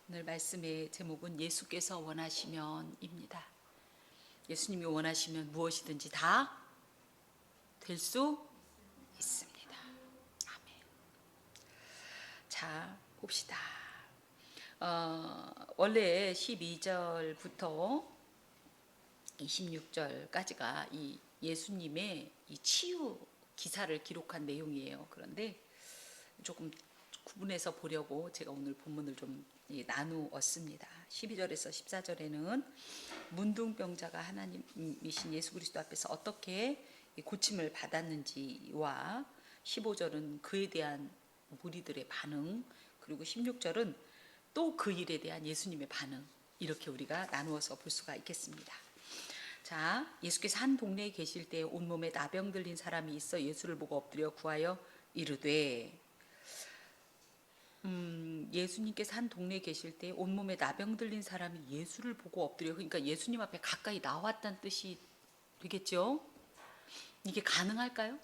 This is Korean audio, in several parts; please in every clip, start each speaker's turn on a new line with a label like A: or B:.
A: 오늘 말씀의 제목은 예수께서 원하시면입니다. 예수님이 원하시면 무엇이든지 다 될 수 있습니다. 아멘. 자, 봅시다. 원래 12절부터 26절까지가 이 예수님의 이 치유 기사를 기록한 내용이에요. 그런데 조금 구분해서 보려고 제가 오늘 본문을 좀 나누었습니다. 12절에서 14절에는 문둥병자가 하나님이신 예수 그리스도 앞에서 어떻게 고침을 받았는지와 15절은 그에 대한 무리들의 반응, 그리고 16절은 또 그 일에 대한 예수님의 반응, 이렇게 우리가 나누어서 볼 수가 있겠습니다. 자, 예수께서 한 동네에 계실 때 온몸에 나병 들린 사람이 있어 예수를 보고 엎드려 구하여 이르되, 예수님께서 한 동네에 계실 때 온몸에 나병 들린 사람이 예수를 보고 엎드려, 그러니까 예수님 앞에 가까이 나왔다는 뜻이 되겠죠? 이게 가능할까요?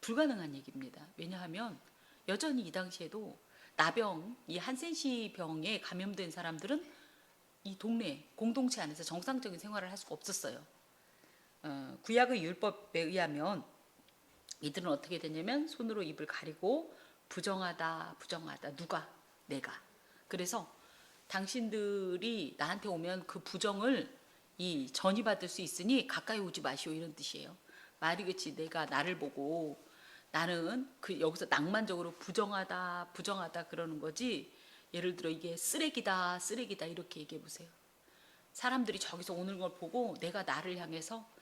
A: 불가능한 얘기입니다. 왜냐하면 여전히 이 당시에도 나병, 이 한센시 병에 감염된 사람들은 이 동네 공동체 안에서 정상적인 생활을 할 수가 없었어요. 구약의 율법에 의하면 이들은 어떻게 되냐면 손으로 입을 가리고 부정하다, 누가? 내가. 그래서 당신들이 나한테 오면 그 부정을 전이받을 수 있으니 가까이 오지 마시오, 이런 뜻이에요. 말이 그치, 내가 나를 보고 나는 여기서 낭만적으로 부정하다 그러는 거지, 예를 들어 이게 쓰레기다 이렇게 얘기해 보세요. 사람들이 저기서 오는 걸 보고 내가 나를 향해서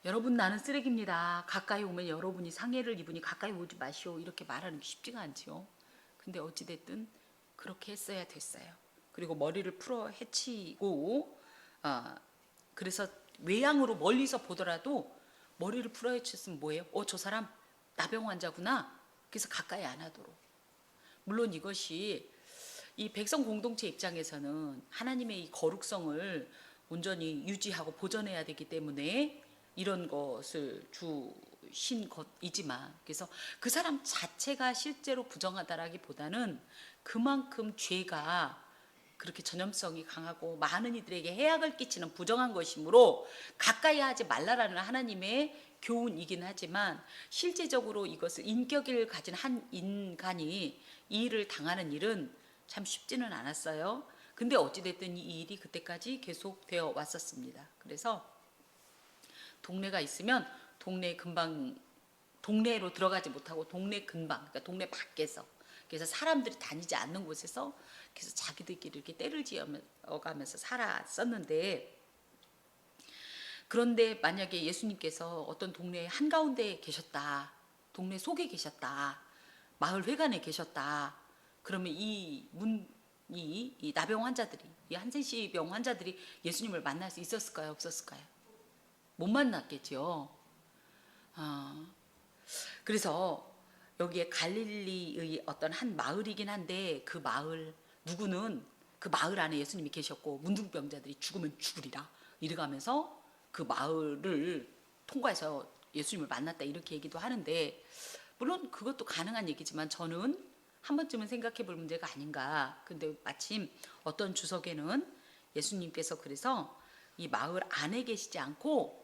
A: 여러분 나는 쓰레기입니다, 가까이 오면 여러분이 상해를 입으니 가까이 오지 마시오, 이렇게 말하는 게 쉽지가 않지요. 근데 어찌됐든 그렇게 했어야 됐어요. 그리고 머리를 풀어 헤치고, 그래서 외양으로 멀리서 보더라도 머리를 풀어 헤쳤으면 뭐예요? 저 사람 나병 환자구나. 그래서 가까이 안 하도록. 물론 이것이 이 백성 공동체 입장에서는 하나님의 이 거룩성을 온전히 유지하고 보존해야 되기 때문에 이런 것을 주신 것이지만, 그래서 그 사람 자체가 실제로 부정하다라기보다는 그만큼 죄가 그렇게 전염성이 강하고 많은 이들에게 해악을 끼치는 부정한 것이므로 가까이 하지 말라라는 하나님의 교훈이긴 하지만, 실제적으로 이것을 인격을 가진 한 인간이 이 일을 당하는 일은 참 쉽지는 않았어요. 근데 어찌됐든 이 일이 그때까지 계속되어 왔었습니다. 그래서 동네가 있으면 동네 금방, 동네로 들어가지 못하고 동네 근방, 그러니까 동네 밖에서, 그래서 사람들이 다니지 않는 곳에서 그래서 자기들끼리 이렇게 때를 지어가면서 살았었는데, 그런데 만약에 예수님께서 어떤 동네 한가운데에 계셨다, 동네 속에 계셨다, 마을 회관에 계셨다, 그러면 이 나병 환자들이, 이 한센시병 환자들이 예수님을 만날 수 있었을까요, 없었을까요? 못 만났겠죠. 그래서 여기에 갈릴리의 어떤 한 마을이긴 한데, 그 마을 누구는 그 마을 안에 예수님이 계셨고 문둥병자들이 죽으면 죽으리라 이래가면서 그 마을을 통과해서 예수님을 만났다, 이렇게 얘기도 하는데, 물론 그것도 가능한 얘기지만 저는 한 번쯤은 생각해 볼 문제가 아닌가. 근데 마침 어떤 주석에는 예수님께서 그래서 이 마을 안에 계시지 않고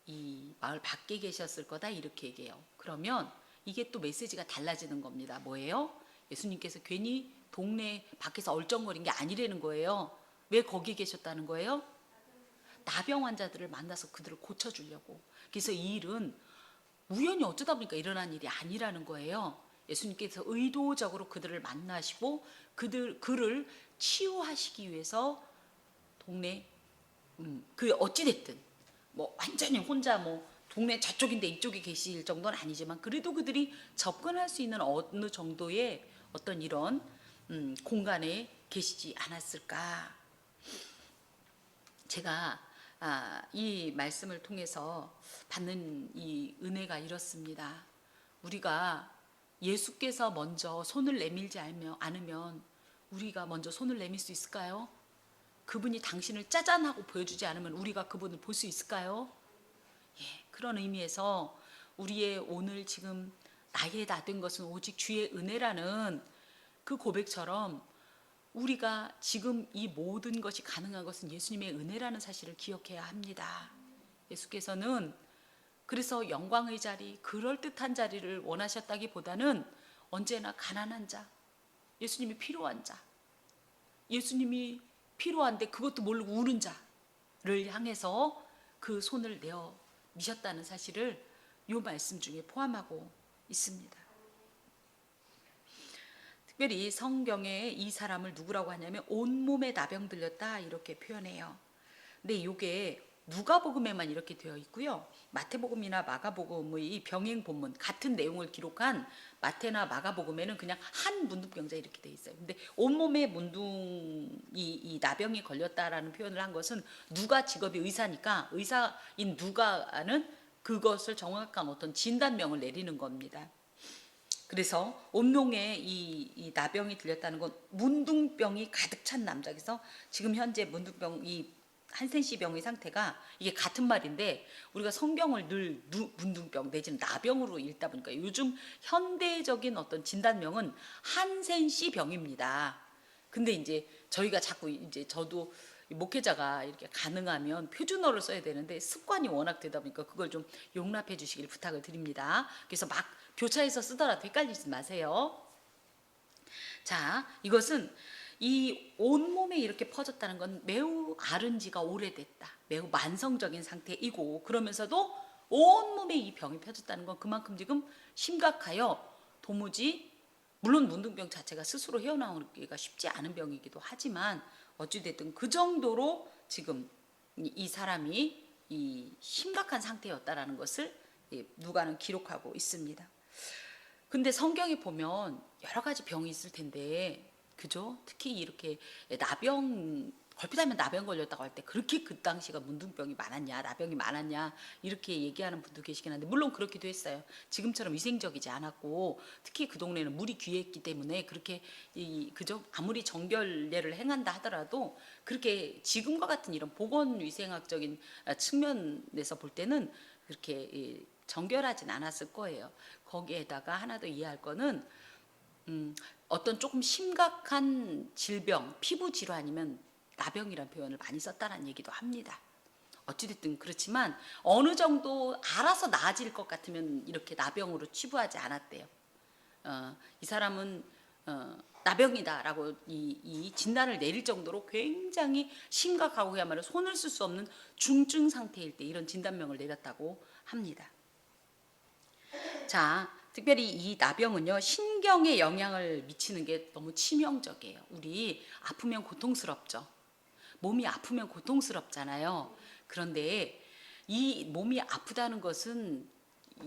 A: 이 마을 밖에 계셨을 거다, 이렇게 얘기해요. 그러면 이게 또 메시지가 달라지는 겁니다. 뭐예요? 예수님께서 괜히 동네 밖에서 얼쩡거린 게 아니라는 거예요. 왜 거기 계셨다는 거예요? 나병 환자들을 만나서 그들을 고쳐주려고. 그래서 이 일은 우연히 어쩌다 보니까 일어난 일이 아니라는 거예요. 예수님께서 의도적으로 그들을 만나시고 그를 치유하시기 위해서 동네, 그 어찌됐든 뭐 완전히 혼자 뭐 동네 저쪽인데 이쪽에 계실 정도는 아니지만, 그래도 그들이 접근할 수 있는 어느 정도의 어떤 이런 공간에 계시지 않았을까. 제가 이 말씀을 통해서 받는 이 은혜가 이렇습니다. 우리가 예수께서 먼저 손을 내밀지 않으면 우리가 먼저 손을 내밀 수 있을까요? 그분이 당신을 짜잔하고 보여주지 않으면 우리가 그분을 볼 수 있을까요? 예, 그런 의미에서 우리의 오늘 지금 나의 다 된 것은 오직 주의 은혜라는 그 고백처럼 우리가 지금 이 모든 것이 가능한 것은 예수님의 은혜라는 사실을 기억해야 합니다. 예수께서는 그래서 영광의 자리, 그럴듯한 자리를 원하셨다기보다는 언제나 가난한 자, 예수님이 필요한 자, 예수님이 필요한데 그것도 모르고 우는 자를 향해서 그 손을 내어 미셨다는 사실을 이 말씀 중에 포함하고 있습니다. 특별히 성경에 이 사람을 누구라고 하냐면 온몸에 나병 들렸다 이렇게 표현해요. 근데 이게 누가복음에만 이렇게 되어 있고요. 마태복음이나 마가복음의 병행 본문 같은 내용을 기록한 마태나 마가복음에는 그냥 한 문둥병자 이렇게 돼 있어요. 근데 온몸에 이 나병이 걸렸다라는 표현을 한 것은 누가 직업이 의사니까 의사인 누가는 그것을 정확한 어떤 진단명을 내리는 겁니다. 그래서 온몸에 이 나병이 들렸다는 건 문둥병이 가득 찬 남자에서 지금 현재 문둥병 이 한센시 병의 상태가 이게 같은 말인데 우리가 성경을 늘 문둥병 내지는 나병으로 읽다 보니까 요즘 현대적인 어떤 진단명은 한센시 병입니다. 근데 이제 저희가 자꾸 이제 저도 목회자가 이렇게 가능하면 표준어를 써야 되는데 습관이 워낙 되다 보니까 그걸 좀 용납해 주시길 부탁을 드립니다. 그래서 막 교차해서 쓰더라도 헷갈리지 마세요. 자, 이것은 이 온몸에 이렇게 퍼졌다는 건 매우 앓은 지가 오래됐다. 매우 만성적인 상태이고 그러면서도 온몸에 이 병이 펴졌다는 건 그만큼 지금 심각하여 도무지 물론 문둥병 자체가 스스로 헤어나오기가 쉽지 않은 병이기도 하지만 어찌됐든 그 정도로 지금 이 사람이 이 심각한 상태였다라는 것을 누가는 기록하고 있습니다. 근데 성경에 보면 여러 가지 병이 있을 텐데 그죠? 특히 이렇게 나병 걸핏하면 나병 걸렸다고 할 때 그렇게 그 당시가 문둥병이 많았냐 나병이 많았냐 이렇게 얘기하는 분도 계시긴 한데 물론 그렇기도 했어요. 지금처럼 위생적이지 않았고 특히 그 동네는 물이 귀했기 때문에 그렇게 그죠? 아무리 정결례를 행한다 하더라도 그렇게 지금과 같은 이런 보건위생학적인 측면에서 볼 때는 그렇게 정결하진 않았을 거예요. 거기에다가 하나 더 이해할 거는 어떤 조금 심각한 질병, 피부 질환이면 나병이라는 표현을 많이 썼다는 얘기도 합니다. 어찌됐든 그렇지만 어느 정도 알아서 나아질 것 같으면 이렇게 나병으로 치부하지 않았대요. 이 사람은 나병이다라고 이 진단을 내릴 정도로 굉장히 심각하고 그야말로 손을 쓸 수 없는 중증 상태일 때 이런 진단명을 내렸다고 합니다. 자, 특별히 이 나병은요 신경에 영향을 미치는 게 너무 치명적이에요. 우리 아프면 고통스럽죠. 몸이 아프면 고통스럽잖아요. 그런데 이 몸이 아프다는 것은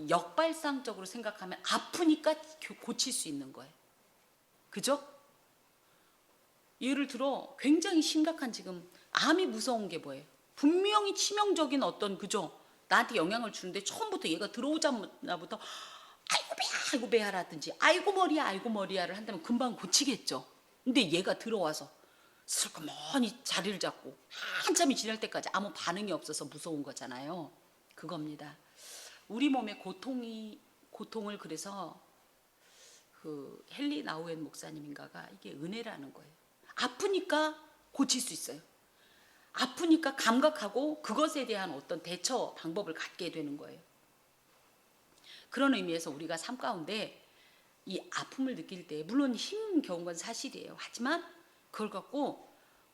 A: 역발상적으로 생각하면 아프니까 고칠 수 있는 거예요. 그죠? 예를 들어 굉장히 심각한 지금 암이 무서운 게 뭐예요? 분명히 치명적인 어떤 그죠? 나한테 영향을 주는데 처음부터 얘가 들어오자마자부터 아이고 배야라든지 아이고 머리야를 한다면 금방 고치겠죠. 근데 얘가 들어와서 슬그머니 자리를 잡고 한참이 지날 때까지 아무 반응이 없어서 무서운 거잖아요. 그겁니다. 우리 몸의 고통을 그래서 그 헨리 나우엔 목사님인가가 이게 은혜라는 거예요. 아프니까 고칠 수 있어요. 아프니까 감각하고 그것에 대한 어떤 대처 방법을 갖게 되는 거예요. 그런 의미에서 우리가 삶 가운데 이 아픔을 느낄 때 물론 힘겨운 건 사실이에요. 하지만 그걸 갖고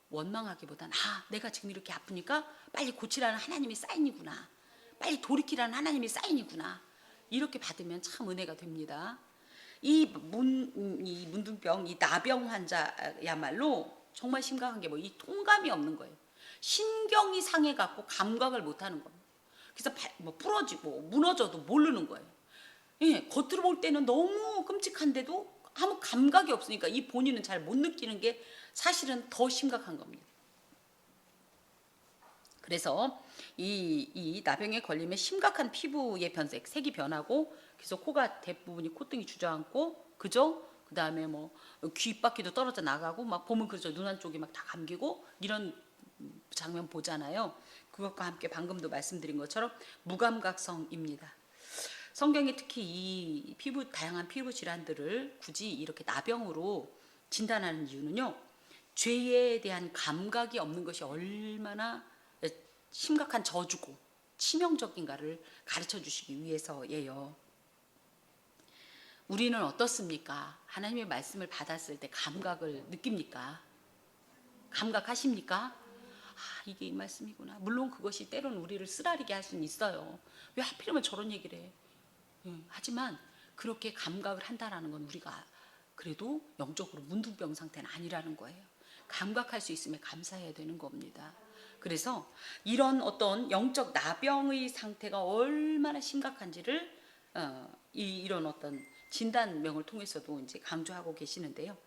A: 원망하기보다는 내가 지금 이렇게 아프니까 빨리 고치라는 하나님의 사인이구나. 빨리 돌이키라는 하나님의 사인이구나. 이렇게 받으면 참 은혜가 됩니다. 이 문둥병, 이 나병 환자야말로 정말 심각한 게 이 통감이 없는 거예요. 신경이 상해갖고 감각을 못하는 겁니다. 그래서 부러지고 무너져도 모르는 거예요. 예, 겉으로 볼 때는 너무 끔찍한데도 아무 감각이 없으니까 이 본인은 잘 못 느끼는 게 사실은 더 심각한 겁니다. 그래서 이 나병에 걸리면 심각한 피부의 변색, 색이 변하고 그래서 코가 대부분이 콧등이 주저앉고 그죠? 그 다음에 귓바퀴도 떨어져 나가고 막 보면 그죠? 눈 한쪽이 막 다 감기고 이런 장면 보잖아요. 그것과 함께 방금도 말씀드린 것처럼 무감각성입니다. 성경이 특히 이 다양한 피부 질환들을 굳이 이렇게 나병으로 진단하는 이유는요. 죄에 대한 감각이 없는 것이 얼마나 심각한 저주고 치명적인가를 가르쳐 주시기 위해서예요. 우리는 어떻습니까? 하나님의 말씀을 받았을 때 감각을 느낍니까? 감각하십니까? 아, 이게 이 말씀이구나. 물론 그것이 때로는 우리를 쓰라리게 할 수는 있어요. 왜 하필이면 저런 얘기를 해? 하지만 그렇게 감각을 한다라는 건 우리가 그래도 영적으로 문둥병 상태는 아니라는 거예요. 감각할 수 있음에 감사해야 되는 겁니다. 그래서 이런 어떤 영적 나병의 상태가 얼마나 심각한지를 이런 어떤 진단명을 통해서도 이제 강조하고 계시는데요.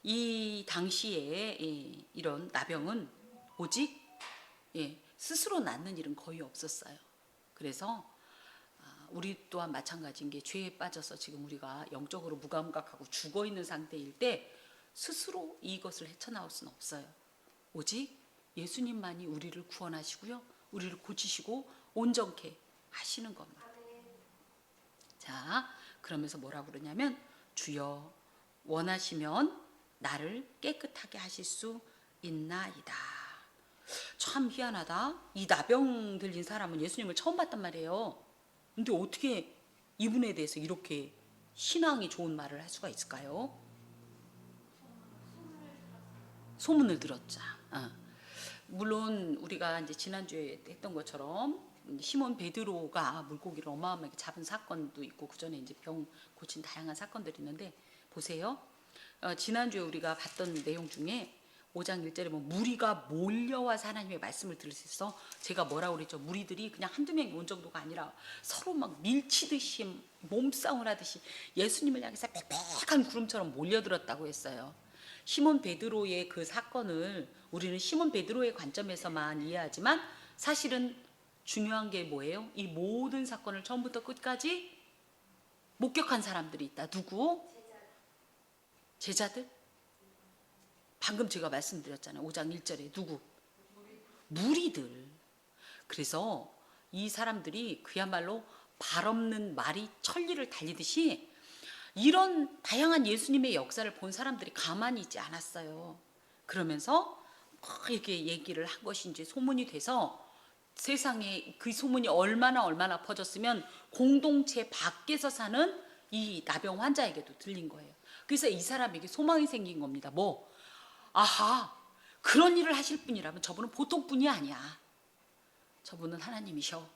A: 이 당시에 이런 나병은 오직 스스로 낫는 일은 거의 없었어요. 그래서 우리 또한 마찬가지인 게 죄에 빠져서 지금 우리가 영적으로 무감각하고 죽어 있는 상태일 때 스스로 이것을 헤쳐나올 수는 없어요. 오직 예수님만이 우리를 구원하시고요, 우리를 고치시고 온전케 하시는 겁니다. 자, 그러면서 뭐라고 그러냐면 주여 원하시면 나를 깨끗하게 하실 수 있나이다. 참 희한하다. 이 나병 들린 사람은 예수님을 처음 봤단 말이에요. 근데 어떻게 이분에 대해서 이렇게 신앙이 좋은 말을 할 수가 있을까요? 소문을 들었자. 물론 우리가 이제 지난주에 했던 것처럼 시몬 베드로가 물고기를 어마어마하게 잡은 사건도 있고 그 전에 이제 병 고친 다양한 사건들이 있는데 보세요. 지난주에 우리가 봤던 내용 중에 5장 1절에 뭐 무리가 몰려와서 하나님의 말씀을 들을 수 있어. 제가 뭐라고 그랬죠? 무리들이 그냥 한두 명이 온 정도가 아니라 서로 막 밀치듯이 몸싸움을 하듯이 예수님을 향해서 빽빽한 구름처럼 몰려들었다고 했어요. 시몬 베드로의 그 사건을 우리는 시몬 베드로의 관점에서만 이해하지만 사실은 중요한 게 뭐예요? 이 모든 사건을 처음부터 끝까지 목격한 사람들이 있다. 누구? 제자들? 방금 제가 말씀드렸잖아요. 5장 1절에 누구? 무리들. 그래서 이 사람들이 그야말로 발 없는 말이 천리를 달리듯이 이런 다양한 예수님의 역사를 본 사람들이 가만히 있지 않았어요. 그러면서 막 이렇게 얘기를 한 것이 이제 소문이 돼서 세상에 그 소문이 얼마나 퍼졌으면 공동체 밖에서 사는 이 나병 환자에게도 들린 거예요. 그래서 이 사람에게 소망이 생긴 겁니다. 뭐? 아하, 그런 일을 하실 분이라면 저분은 보통 분이 아니야. 저분은 하나님이셔.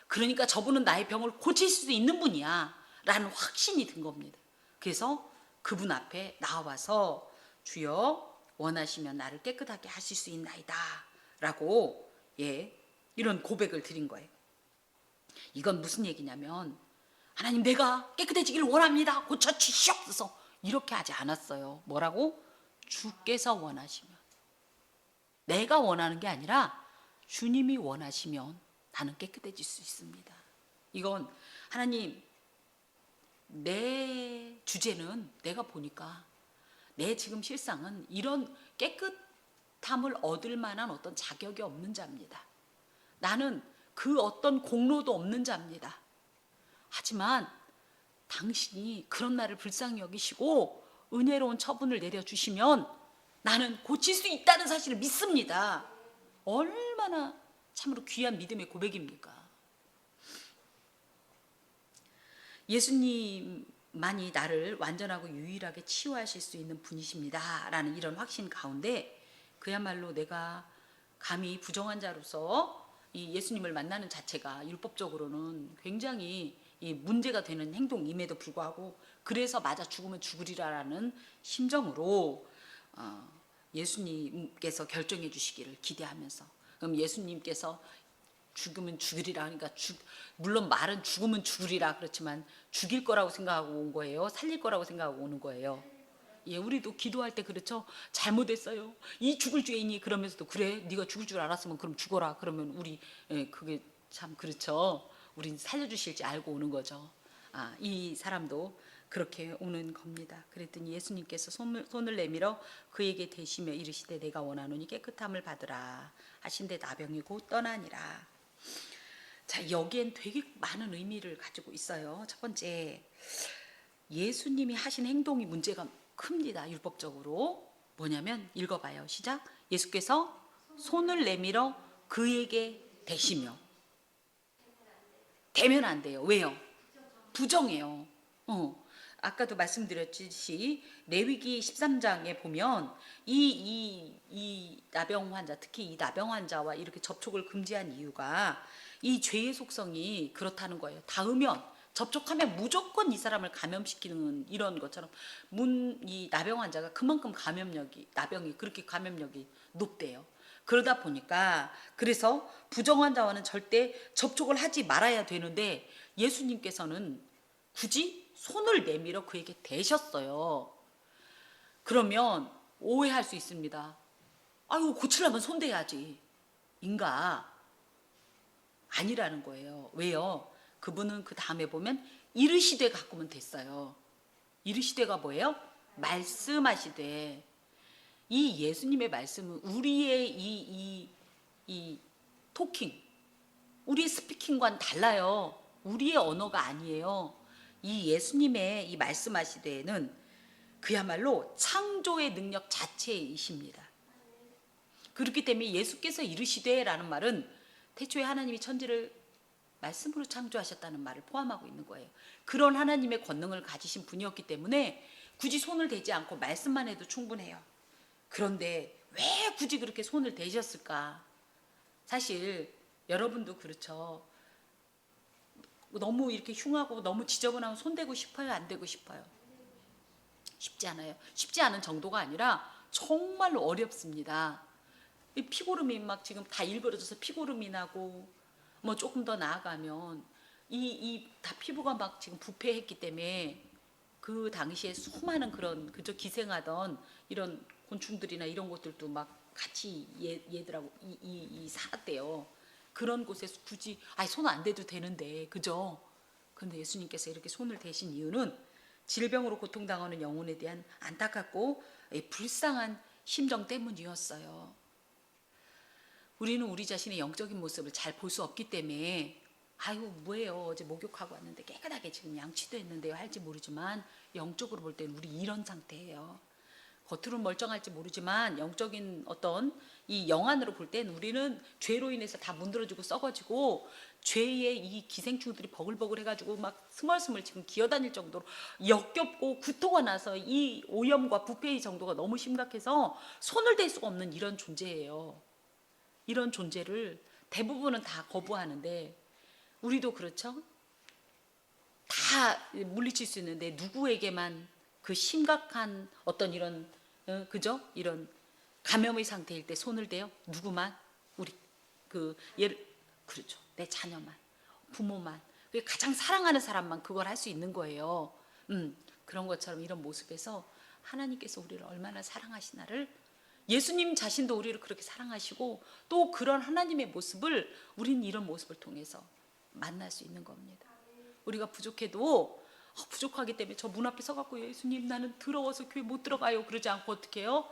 A: 그러니까 저분은 나의 병을 고칠 수 있는 분이야 라는 확신이 든 겁니다. 그래서 그분 앞에 나와서 주여 원하시면 나를 깨끗하게 하실 수 있나이다 라고 이런 고백을 드린 거예요. 이건 무슨 얘기냐면 하나님 내가 깨끗해지기를 원합니다. 고쳐주시옵소서 이렇게 하지 않았어요. 뭐라고? 주께서 원하시면. 내가 원하는 게 아니라 주님이 원하시면 나는 깨끗해질 수 있습니다. 이건 하나님 내 주제는 내가 보니까 내 지금 실상은 이런 깨끗함을 얻을 만한 어떤 자격이 없는 자입니다. 나는 그 어떤 공로도 없는 자입니다. 하지만 당신이 그런 나를 불쌍히 여기시고 은혜로운 처분을 내려주시면 나는 고칠 수 있다는 사실을 믿습니다. 얼마나 참으로 귀한 믿음의 고백입니까? 예수님만이 나를 완전하고 유일하게 치유하실 수 있는 분이십니다 라는 이런 확신 가운데 그야말로 내가 감히 부정한 자로서 이 예수님을 만나는 자체가 율법적으로는 굉장히 이 문제가 되는 행동임에도 불구하고 그래서 맞아 죽으면 죽으리라라는 심정으로 예수님께서 결정해 주시기를 기대하면서 그럼 예수님께서 죽으면 죽으리라 하니까 물론 말은 죽으면 죽으리라 그렇지만 죽일 거라고 생각하고 온 거예요? 살릴 거라고 생각하고 오는 거예요? 우리도 기도할 때 그렇죠. 잘못했어요. 이 죽을 죄인이 그러면서도 그래 네가 죽을 줄 알았으면 그럼 죽어라. 그러면 우리 그게 참 그렇죠. 우린 살려주실지 알고 오는 거죠. 이 사람도 그렇게 오는 겁니다. 그랬더니 예수님께서 손을 내밀어 그에게 대시며 이르시되 내가 원하노니 깨끗함을 받으라 하신데 나병이 곧 떠나니라. 자, 여기엔 되게 많은 의미를 가지고 있어요. 첫 번째, 예수님이 하신 행동이 문제가 큽니다. 율법적으로 뭐냐면 읽어봐요. 시작. 예수께서 손을 내밀어 그에게 대시며. 대면 안 돼요. 왜요? 부정해요. 아까도 말씀드렸듯이 레위기 13장에 보면 이 나병 환자, 특히 이 나병 환자와 이렇게 접촉을 금지한 이유가 이 죄의 속성이 그렇다는 거예요. 닿으면 접촉하면 무조건 이 사람을 감염시키는 이런 것처럼 이 나병 환자가 그만큼 나병이 그렇게 감염력이 높대요. 그러다 보니까 그래서 부정 환자와는 절대 접촉을 하지 말아야 되는데 예수님께서는 굳이 손을 내밀어 그에게 대셨어요. 그러면 오해할 수 있습니다. 아유, 고치려면 손 대야지. 인가? 아니라는 거예요. 왜요? 그분은 그 다음에 보면 이르시되 가꾸면 됐어요. 이르시되가 뭐예요? 말씀하시되. 이 예수님의 말씀은 우리의 이 토킹, 우리의 스피킹과는 달라요. 우리의 언어가 아니에요. 이 예수님의 이 말씀하시되는 그야말로 창조의 능력 자체이십니다. 그렇기 때문에 예수께서 이르시되라는 말은 태초에 하나님이 천지를 말씀으로 창조하셨다는 말을 포함하고 있는 거예요. 그런 하나님의 권능을 가지신 분이었기 때문에 굳이 손을 대지 않고 말씀만 해도 충분해요. 그런데 왜 굳이 그렇게 손을 대셨을까? 사실 여러분도 그렇죠. 너무 이렇게 흉하고 너무 지저분하면 손대고 싶어요? 안 대고 싶어요? 쉽지 않아요. 쉽지 않은 정도가 아니라 정말로 어렵습니다. 피고름이 막 지금 다 일그러져서 피고름이 나고 뭐 조금 더 나아가면 이 다 피부가 막 지금 부패했기 때문에 그 당시에 수많은 그런 그저 기생하던 이런 곤충들이나 이런 것들도 막 같이 얘들하고 살았대요. 그런 곳에서 굳이 손 안 대도 되는데 그죠? 그런데 예수님께서 이렇게 손을 대신 이유는 질병으로 고통당하는 영혼에 대한 안타깝고 불쌍한 심정 때문이었어요. 우리는 우리 자신의 영적인 모습을 잘 볼 수 없기 때문에 아유 뭐예요, 어제 목욕하고 왔는데 깨끗하게 지금 양치도 했는데요 할지 모르지만 영적으로 볼 때는 우리 이런 상태예요. 겉으로는 멀쩡할지 모르지만 영적인 어떤 이 영안으로 볼 땐 우리는 죄로 인해서 다 문드러지고 썩어지고 죄의 이 기생충들이 버글버글 해가지고 막 스멀스멀 지금 기어다닐 정도로 역겹고 구토가 나서 이 오염과 부패의 정도가 너무 심각해서 손을 댈 수가 없는 이런 존재예요. 이런 존재를 대부분은 다 거부하는데 우리도 그렇죠? 다 물리칠 수 있는데 누구에게만 그 심각한 어떤 이런 그죠? 이런 감염의 상태일 때 손을 대요? 누구만? 우리 그렇죠. 내 자녀만, 부모만, 가장 사랑하는 사람만 그걸 할 수 있는 거예요. 그런 것처럼 이런 모습에서 하나님께서 우리를 얼마나 사랑하시나를 예수님 자신도 우리를 그렇게 사랑하시고 또 그런 하나님의 모습을 우리는 이런 모습을 통해서 만날 수 있는 겁니다. 우리가 부족해도 부족하기 때문에 저 문 앞에 서갖고 예수님 나는 더러워서 교회 못 들어가요 그러지 않고 어떻게 해요?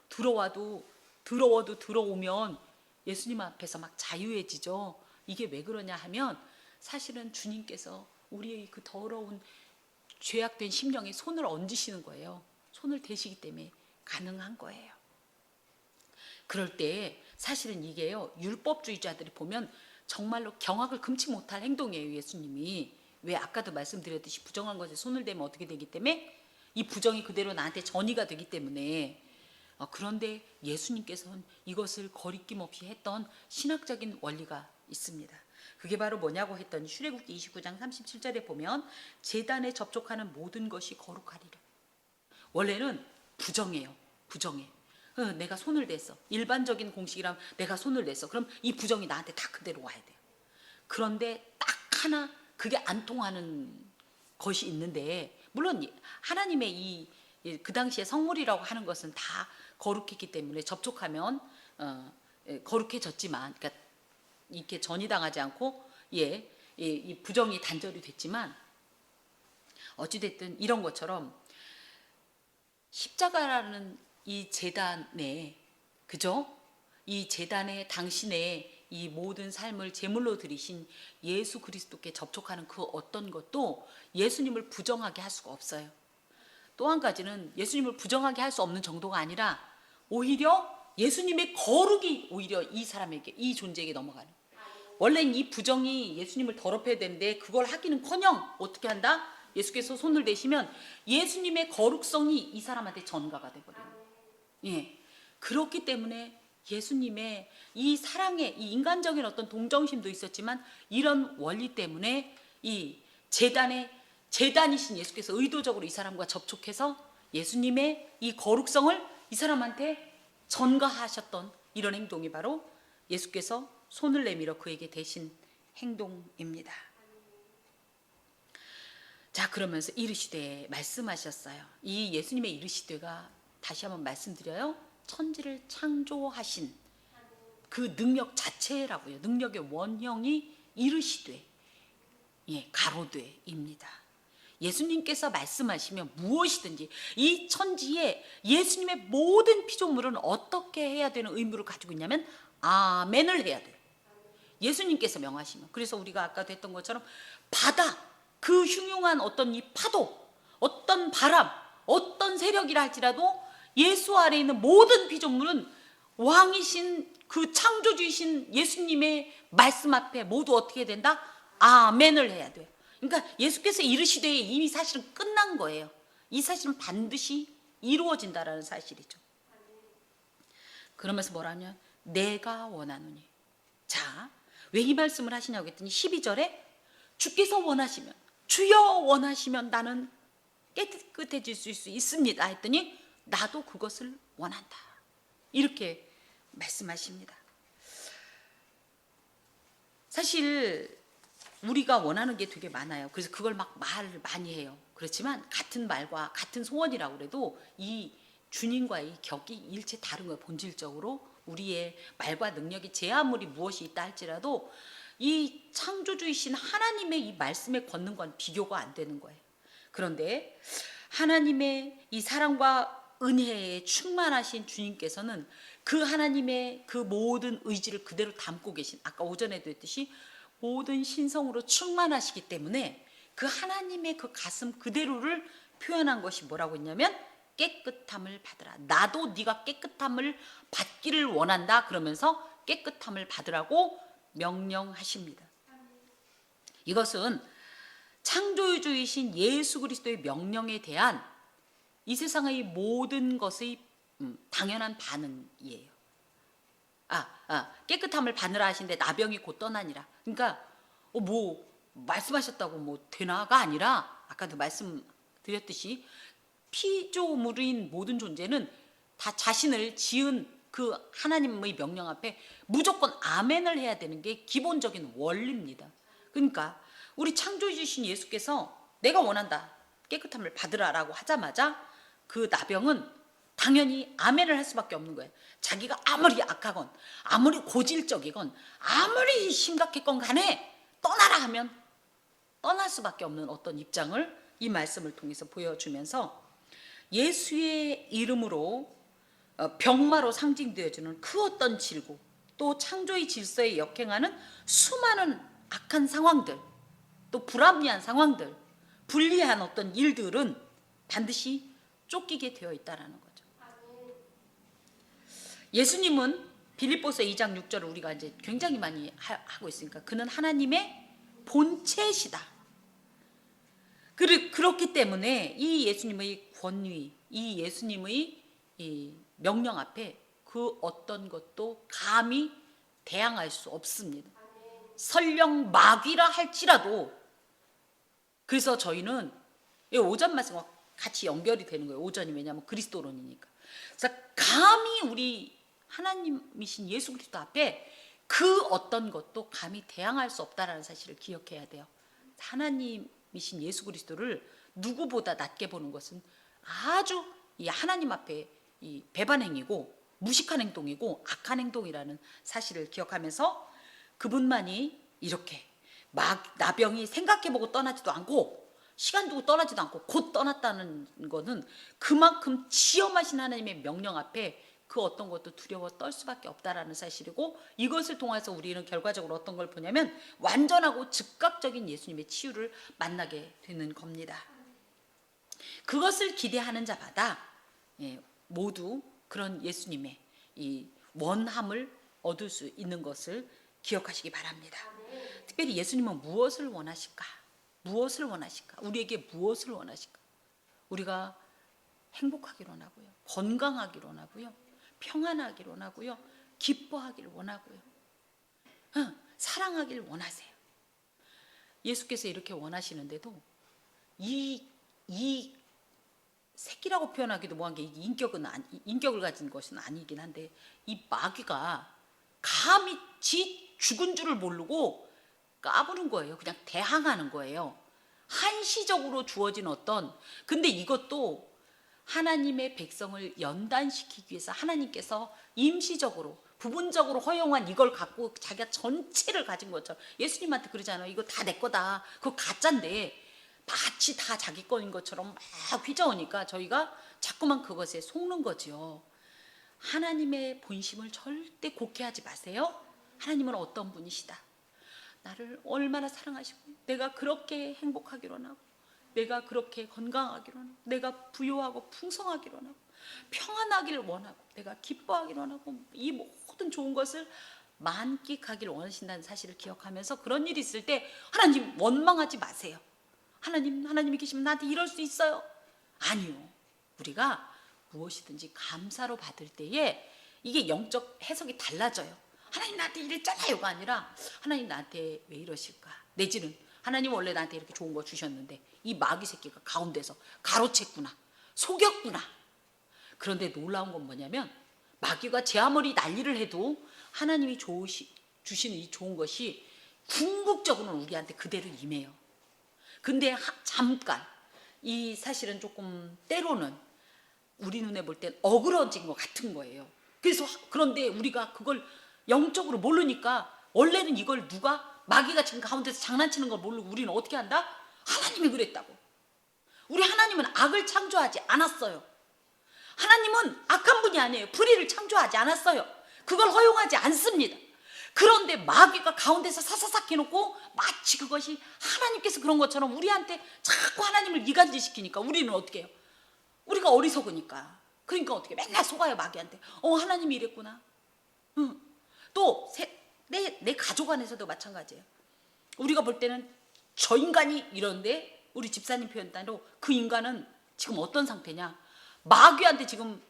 A: 더러워도 들어오면 예수님 앞에서 막 자유해지죠. 이게 왜 그러냐 하면 사실은 주님께서 우리의 그 더러운 죄악된 심령에 손을 얹으시는 거예요. 손을 대시기 때문에 가능한 거예요. 그럴 때 사실은 이게요, 율법주의자들이 보면 정말로 경악을 금치 못할 행동이에요. 예수님이 왜 아까도 말씀드렸듯이 부정한 것에 손을 대면 어떻게 되기 때문에 이 부정이 그대로 나한테 전이가 되기 때문에 그런데 예수님께서는 이것을 거리낌 없이 했던 신학적인 원리가 있습니다. 그게 바로 뭐냐고 했더니 출애굽기 29장 37절에 보면 제단에 접촉하는 모든 것이 거룩하리라. 원래는 부정해요. 부정해. 내가 손을 댔어. 일반적인 공식이라면 내가 손을 댔어. 그럼 이 부정이 나한테 다 그대로 와야 돼요. 그런데 딱 하나 그게 안 통하는 것이 있는데 물론 하나님의 그 당시에 성물이라고 하는 것은 다 거룩했기 때문에 접촉하면 거룩해졌지만 그러니까 이렇게 전이당하지 않고 이 부정이 단절이 됐지만 어찌됐든 이런 것처럼 십자가라는 이 제단에 그죠? 이 제단에 당신의 이 모든 삶을 제물로 드리신 예수 그리스도께 접촉하는 그 어떤 것도 예수님을 부정하게 할 수가 없어요. 또 한 가지는 예수님을 부정하게 할 수 없는 정도가 아니라 오히려 예수님의 거룩이 오히려 이 사람에게, 이 존재에게 넘어가는. 원래는 이 부정이 예수님을 더럽혀야 되는데 그걸 하기는커녕 어떻게 한다? 예수께서 손을 대시면 예수님의 거룩성이 이 사람한테 전가가 돼버려요. 예, 그렇기 때문에 예수님의 이 사랑의 이 인간적인 어떤 동정심도 있었지만 이런 원리 때문에 이 재단이신 예수께서 의도적으로 이 사람과 접촉해서 예수님의 이 거룩성을 이 사람한테 전가하셨던 이런 행동이 바로 예수께서 손을 내밀어 그에게 대신 행동입니다. 자, 그러면서 이르시되 말씀하셨어요. 이 예수님의 이르시되가 다시 한번 말씀드려요. 천지를 창조하신 그 능력 자체라고요. 능력의 원형이 이르시되, 예, 가로되입니다. 예수님께서 말씀하시면 무엇이든지 이 천지에 예수님의 모든 피조물은 어떻게 해야 되는 의무를 가지고 있냐면 아멘을 해야 돼요. 예수님께서 명하시면. 그래서 우리가 아까도 했던 것처럼 바다, 그 흉흉한 어떤 이 파도, 어떤 바람, 어떤 세력이라 할지라도 예수 아래에 있는 모든 피조물은 왕이신 그 창조주이신 예수님의 말씀 앞에 모두 어떻게 된다? 아멘을 해야 돼요. 그러니까 예수께서 이르시되 이미 사실은 끝난 거예요. 이 사실은 반드시 이루어진다라는 사실이죠. 그러면서 뭐라냐? 내가 원하노니. 자, 왜 이 말씀을 하시냐고 했더니 12절에 주께서 원하시면, 주여 원하시면 나는 깨끗해질 수 있습니다 했더니 나도 그것을 원한다. 이렇게 말씀하십니다. 사실 우리가 원하는 게 되게 많아요. 그래서 그걸 막 말을 많이 해요. 그렇지만 같은 말과 같은 소원이라고 그래도 이 주님과의 격이 일체 다른 거예요. 본질적으로 우리의 말과 능력이 제 아무리 무엇이 있다 할지라도 이 창조주이신 하나님의 이 말씀의 권능과는 비교가 안 되는 거예요. 그런데 하나님의 이 사랑과 은혜에 충만하신 주님께서는 그 하나님의 그 모든 의지를 그대로 담고 계신, 아까 오전에도 했듯이 모든 신성으로 충만하시기 때문에 그 하나님의 그 가슴 그대로를 표현한 것이 뭐라고 했냐면 깨끗함을 받으라. 나도 네가 깨끗함을 받기를 원한다. 그러면서 깨끗함을 받으라고 명령하십니다. 이것은 창조주이신 예수 그리스도의 명령에 대한 이 세상의 모든 것의 당연한 반응이에요. 깨끗함을 받으라 하신데 나병이 곧 떠나니라. 그러니까 뭐 말씀하셨다고 뭐 되나가 아니라 아까도 말씀드렸듯이 피조물인 모든 존재는 다 자신을 지은 그 하나님의 명령 앞에 무조건 아멘을 해야 되는 게 기본적인 원리입니다. 그러니까 우리 창조주신 예수께서 내가 원한다, 깨끗함을 받으라라고 하자마자 그 나병은 당연히 아멘을 할 수밖에 없는 거예요. 자기가 아무리 악하건 아무리 고질적이건 아무리 심각했건 간에 떠나라 하면 떠날 수밖에 없는 어떤 입장을 이 말씀을 통해서 보여주면서 예수의 이름으로 병마로 상징되어지는 그 어떤 질고 또 창조의 질서에 역행하는 수많은 악한 상황들, 또 불합리한 상황들, 불리한 어떤 일들은 반드시 쫓기게 되어 있다는 거죠. 예수님은 빌립보서 2장 6절을 우리가 이제 굉장히 많이 하고 있으니까 그는 하나님의 본체시다. 그렇기 때문에 이 예수님의 권위, 이 예수님의 이 명령 앞에 그 어떤 것도 감히 대항할 수 없습니다. 설령 마귀라 할지라도. 그래서 저희는 오전 말씀과 같이 연결이 되는 거예요. 오전이 왜냐하면 그리스도론이니까. 그래서 감히 우리 하나님이신 예수 그리스도 앞에 그 어떤 것도 감히 대항할 수 없다라는 사실을 기억해야 돼요. 하나님이신 예수 그리스도를 누구보다 낮게 보는 것은 아주 이 하나님 앞에 이 배반행위고 무식한 행동이고 악한 행동이라는 사실을 기억하면서 그분만이 이렇게 나병이 생각해보고 떠나지도 않고 시간 두고 떠나지도 않고 곧 떠났다는 것은 그만큼 지엄하신 하나님의 명령 앞에 그 어떤 것도 두려워 떨 수밖에 없다라는 사실이고, 이것을 통해서 우리는 결과적으로 어떤 걸 보냐면 완전하고 즉각적인 예수님의 치유를 만나게 되는 겁니다. 그것을 기대하는 자마다 모두 그런 예수님의 이 원함을 얻을 수 있는 것을 기억하시기 바랍니다. 특별히 예수님은 무엇을 원하실까? 무엇을 원하실까? 우리에게 무엇을 원하실까? 우리가 행복하기를 원하고요, 건강하기를 원하고요, 평안하기를 원하고요, 기뻐하기를 원하고요, 사랑하기를 원하세요. 예수께서 이렇게 원하시는데도 이 새끼라고 표현하기도 뭐한 게 인격을 가진 것은 아니긴 한데, 이 마귀가 감히 지 죽은 줄을 모르고 까부는 거예요. 그냥 대항하는 거예요. 한시적으로 주어진 근데 이것도 하나님의 백성을 연단시키기 위해서 하나님께서 임시적으로 부분적으로 허용한 이걸 갖고 자기가 전체를 가진 것처럼, 예수님한테 그러잖아요. 이거 다 내 거다. 그거 가짜인데 마치 다 자기 거인 것처럼 막 휘저으니까 저희가 자꾸만 그것에 속는 거죠. 하나님의 본심을 절대 곡해하지 마세요. 하나님은 어떤 분이시다. 나를 얼마나 사랑하시고, 내가 그렇게 행복하기로 하고, 내가 그렇게 건강하기로 하고, 내가 부유하고 풍성하기로 하고, 평안하기를 원하고, 내가 기뻐하기를 원하고, 이 모든 좋은 것을 만끽하기를 원하신다는 사실을 기억하면서 그런 일이 있을 때 하나님 원망하지 마세요. 하나님이 계시면 나한테 이럴 수 있어요? 아니요. 우리가 무엇이든지 감사로 받을 때에 이게 영적 해석이 달라져요. 하나님 나한테 이랬잖아요가 아니라, 하나님 나한테 왜 이러실까? 내지는 하나님 원래 나한테 이렇게 좋은 거 주셨는데 이 마귀 새끼가 가운데서 가로챘구나, 속였구나. 그런데 놀라운 건 뭐냐면, 마귀가 제 아무리 난리를 해도 하나님이 주시는 이 좋은 것이 궁극적으로는 우리한테 그대로 임해요. 근데 잠깐, 이 사실은 조금 때로는 우리 눈에 볼 땐 어그러진 것 같은 거예요. 그런데 우리가 그걸 영적으로 모르니까, 원래는 이걸 마귀가 지금 가운데서 장난치는 걸 모르고 우리는 어떻게 한다? 하나님이 그랬다고. 우리 하나님은 악을 창조하지 않았어요. 하나님은 악한 분이 아니에요. 불의를 창조하지 않았어요. 그걸 허용하지 않습니다. 그런데 마귀가 가운데서 사사삭 해놓고 마치 그것이 하나님께서 그런 것처럼 우리한테 자꾸 하나님을 이간질시키니까 우리는 어떻게 해요? 우리가 어리석으니까. 그러니까 어떻게 맨날 속아요, 마귀한테. 하나님이 이랬구나. 또 내 가족 안에서도 마찬가지예요. 우리가 볼 때는 저 인간이 이런데, 우리 집사님 표현대로 그 인간은 지금 어떤 상태냐? 마귀한테 지금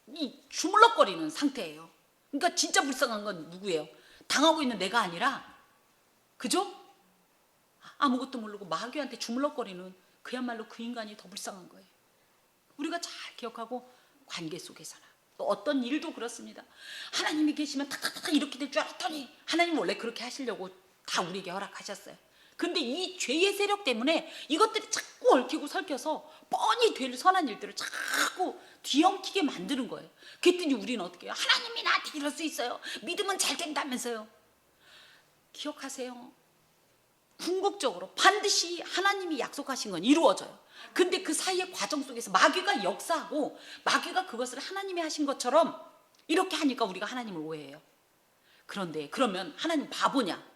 A: 이 주물럭거리는 상태예요. 그러니까 진짜 불쌍한 건 누구예요? 당하고 있는 내가 아니라, 그죠? 아무것도 모르고 마귀한테 주물럭거리는 그야말로 그 인간이 더 불쌍한 거예요. 우리가 잘 기억하고, 관계 속에서나 또 어떤 일도 그렇습니다. 하나님이 계시면 탁탁탁 이렇게 될 줄 알았더니 하나님 원래 그렇게 하시려고 다 우리에게 허락하셨어요. 근데 이 죄의 세력 때문에 이것들이 자꾸 얽히고 설켜서 뻔히 될 선한 일들을 자꾸 뒤엉키게 만드는 거예요. 그랬더니 우리는 어떻게 해요? 하나님이 나한테 이럴 수 있어요. 믿으면 잘 된다면서요. 기억하세요. 궁극적으로 반드시 하나님이 약속하신 건 이루어져요. 근데 그 사이의 과정 속에서 마귀가 역사하고, 마귀가 그것을 하나님이 하신 것처럼 이렇게 하니까 우리가 하나님을 오해해요. 그런데 그러면 하나님 바보냐?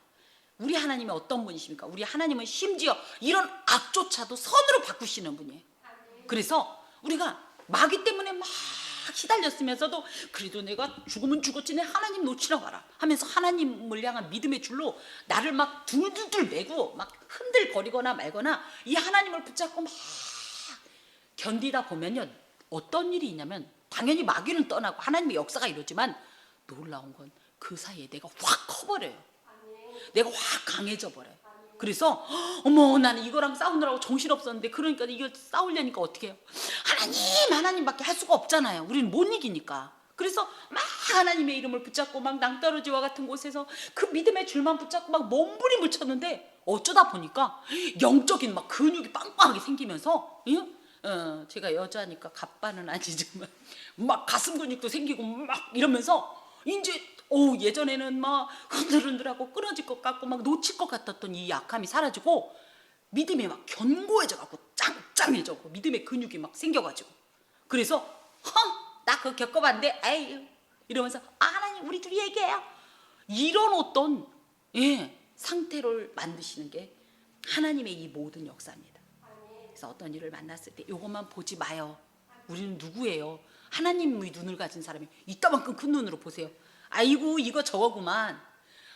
A: 우리 하나님이 어떤 분이십니까? 우리 하나님은 심지어 이런 악조차도 선으로 바꾸시는 분이에요. 그래서 우리가 마귀 때문에 막 시달렸으면서도, 그래도 내가 죽으면 죽었지, 내 하나님 놓치러 가라 하면서 하나님을 향한 믿음의 줄로 나를 막 둘둘둘 매고 막 흔들거리거나 말거나 이 하나님을 붙잡고 막 견디다 보면요, 어떤 일이 있냐면, 당연히 마귀는 떠나고 하나님의 역사가 이루어지만, 놀라운 건 그 사이에 내가 확 커버려요. 내가 확 강해져 버려요. 그래서 어머, 나는 이거랑 싸우느라고 정신없었는데, 그러니까 이걸 싸우려니까 어떻게 해요? 하나님밖에 할 수가 없잖아요. 우리는 못 이기니까. 그래서 막 하나님의 이름을 붙잡고 막 낭떠러지와 같은 곳에서 그 믿음의 줄만 붙잡고 막 몸부림을 쳤는데, 어쩌다 보니까 영적인 막 근육이 빵빵하게 생기면서, 제가 여자니까 갑바는 아니지만 막 가슴 근육도 생기고 막 이러면서, 이제 예전에는 막 흔들흔들하고 끊어질 것 같고 막 놓칠 것 같았던 이 약함이 사라지고, 믿음이 막 견고해져 갖고 짱짱해져 갖고 믿음의 근육이 막 생겨가지고, 그래서 나 그거 겪어봤는데 에이 이러면서, 하나님 우리 둘이 얘기해요, 이런 어떤 상태를 만드시는 게 하나님의 이 모든 역사입니다. 그래서 어떤 일을 만났을 때 이것만 보지 마요. 우리는 누구예요? 하나님의 눈을 가진 사람이 이따만큼 큰 눈으로 보세요. 아이고 이거 저거구만.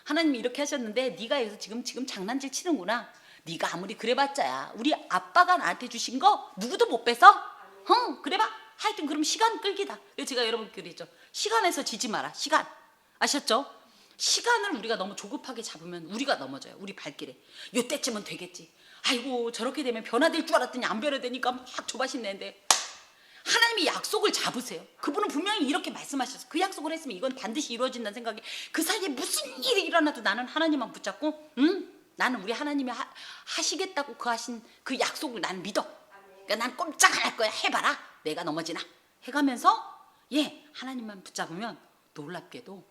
A: 하나님이 이렇게 하셨는데 네가 여기서 지금 장난질 치는구나. 네가 아무리 그래봤자야. 우리 아빠가 나한테 주신 거 누구도 못 뺏어? 그래봐. 하여튼 그럼 시간 끌기다. 그래서 제가 여러분 그랬죠. 시간에서 지지 마라. 시간. 아셨죠? 시간을 우리가 너무 조급하게 잡으면 우리가 넘어져요. 우리 발길에. 요때쯤은 되겠지. 아이고 저렇게 되면 변화될 줄 알았더니 안 변화되니까 막 조바심 내는데 하나님이 약속을 잡으세요. 그분은 분명히 이렇게 말씀하셨어요. 그 약속을 했으면 이건 반드시 이루어진다는 생각에 그 사이에 무슨 일이 일어나도 나는 하나님만 붙잡고 나는 우리 하나님이 하시겠다고 그 하신 그 약속을 난 믿어. 그러니까 난 꼼짝 안 할 거야. 해봐라. 내가 넘어지나. 해가면서 하나님만 붙잡으면 놀랍게도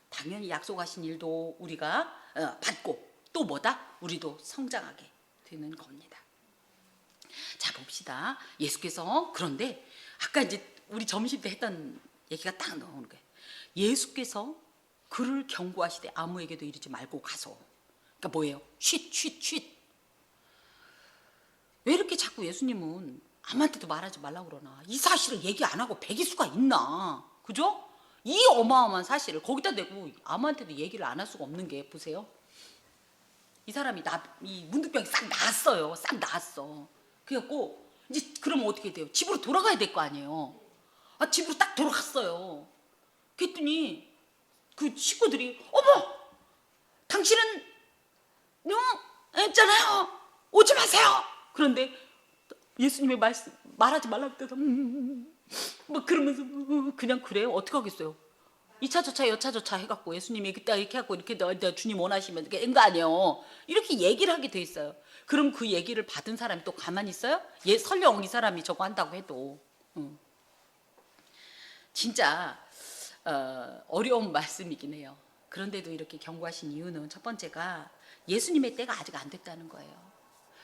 A: 당연히 약속하신 일도 우리가 받고 또 뭐다? 우리도 성장하게 되는 겁니다. 자 봅시다. 예수께서 그런데 아까 이제 우리 점심 때 했던 얘기가 딱 나오는 거예요. 예수께서 그를 경고하시되 아무에게도 이르지 말고 가서. 그러니까 뭐예요? 쉿. 왜 이렇게 자꾸 예수님은 아무한테도 말하지 말라고 그러나? 이 사실을 얘기 안 하고 배길 수가 있나? 그죠? 이 어마어마한 사실을 거기다 대고 아무한테도 얘기를 안 할 수가 없는 게 보세요. 이 사람이 이 문득병이 싹 나았어요. 싹 나았어. 그래갖고 이제 그러면 어떻게 돼요? 집으로 돌아가야 될 거 아니에요. 집으로 딱 돌아갔어요. 그랬더니 그 식구들이 어머 당신은 했잖아요. 오지 마세요. 그런데 예수님의 말씀 말하지 말라고 해서 막 그러면서 그냥 그래요. 어떻게 하겠어요? 이차저차 여차저차 해갖고 예수님이 그때 이렇게 하고 이렇게 주님 원하시면 된 거 아니에요. 이렇게 얘기를 하게 돼 있어요. 그럼 그 얘기를 받은 사람이 또 가만히 있어요? 설령 이 사람이 저거 한다고 해도 진짜 어려운 말씀이긴 해요. 그런데도 이렇게 경고하신 이유는 첫 번째가 예수님의 때가 아직 안 됐다는 거예요.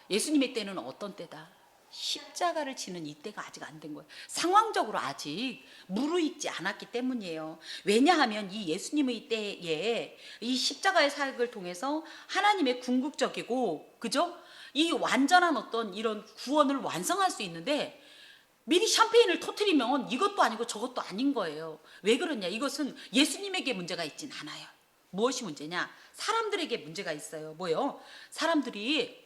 A: 예수님의 때는 어떤 때다? 십자가를 지는 이 때가 아직 안 된 거예요. 상황적으로 아직 무르익지 않았기 때문이에요. 왜냐하면 이 예수님의 때에 이 십자가의 사역을 통해서 하나님의 궁극적이고 그죠? 이 완전한 어떤 이런 구원을 완성할 수 있는데 미리 샴페인을 터뜨리면 이것도 아니고 저것도 아닌 거예요. 왜 그러냐? 이것은 예수님에게 문제가 있진 않아요. 무엇이 문제냐? 사람들에게 문제가 있어요. 뭐요? 사람들이